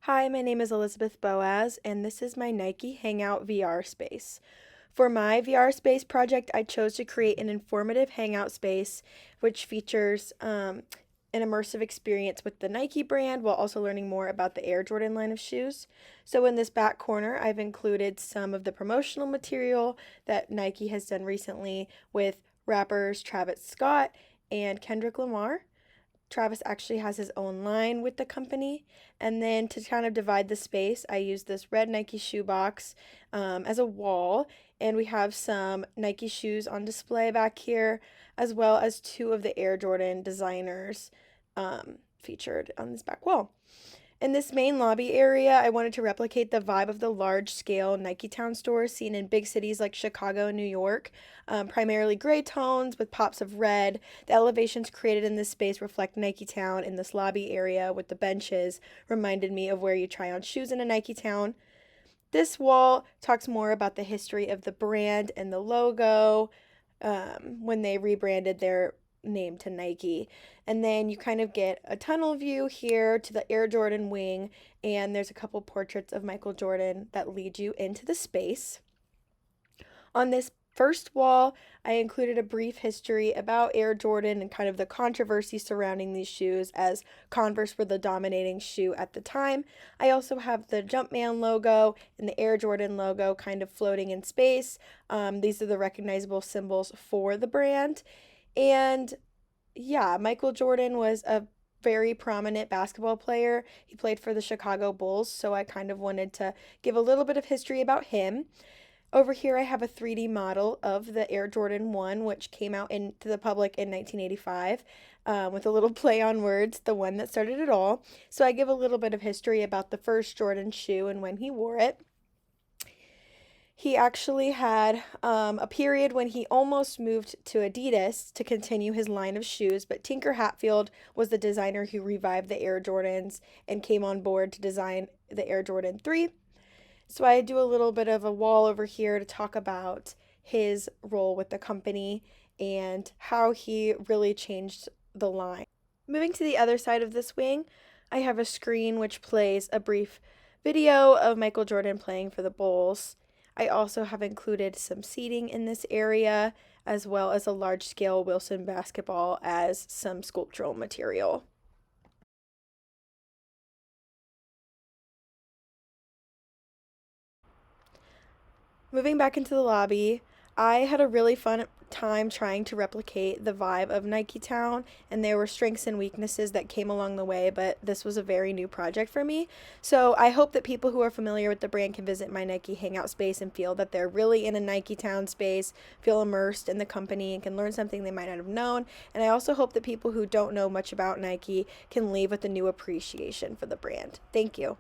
Hi, my name is Elizabeth Boas, and this is my Nike Hangout VR space. For my VR space project, I chose to create an informative hangout space which features an immersive experience with the Nike brand while also learning more about the Air Jordan line of shoes. So, in this back corner, I've included some of the promotional material that Nike has done recently with rappers Travis Scott and Kendrick Lamar. Travis actually has his own line with the company. And then to kind of divide the space, I use this red Nike shoebox as a wall. And we have some Nike shoes on display back here, as well as two of the Air Jordan designers featured on this back wall. In this main lobby area, I wanted to replicate the vibe of the large scale Nike Town stores seen in big cities like Chicago and New York, primarily gray tones with pops of red. The elevations created in this space reflect Nike Town, and this lobby area with the benches reminded me of where you try on shoes in a Nike Town. This wall talks more about the history of the brand and the logo when they rebranded their name to Nike. And then you kind of get a tunnel view here to the Air Jordan wing, and there's a couple portraits of Michael Jordan that lead you into the space. On this first wall, I included a brief history about Air Jordan and kind of the controversy surrounding these shoes, as Converse were the dominating shoe at the time. I also have the Jumpman logo and the Air Jordan logo kind of floating in space. These are the recognizable symbols for the brand. And yeah, Michael Jordan was a very prominent basketball player. He played for the Chicago Bulls, so I kind of wanted to give a little bit of history about him. Over here, I have a 3D model of the Air Jordan 1, which came out into the public in 1985, with a little play on words, the one that started it all. So I give a little bit of history about the first Jordan shoe and when he wore it. He actually had a period when he almost moved to Adidas to continue his line of shoes, but Tinker Hatfield was the designer who revived the Air Jordans and came on board to design the Air Jordan 3. So I do a little bit of a wall over here to talk about his role with the company and how he really changed the line. Moving to the other side of this wing, I have a screen which plays a brief video of Michael Jordan playing for the Bulls. I also have included some seating in this area, as well as a large scale Wilson basketball as some sculptural material. Moving back into the lobby, I had a really fun time trying to replicate the vibe of Nike Town, and there were strengths and weaknesses that came along the way, but this was a very new project for me. So I hope that people who are familiar with the brand can visit my Nike Hangout space and feel that they're really in a Nike Town space, feel immersed in the company, and can learn something they might not have known. And I also hope that people who don't know much about Nike can leave with a new appreciation for the brand. Thank you.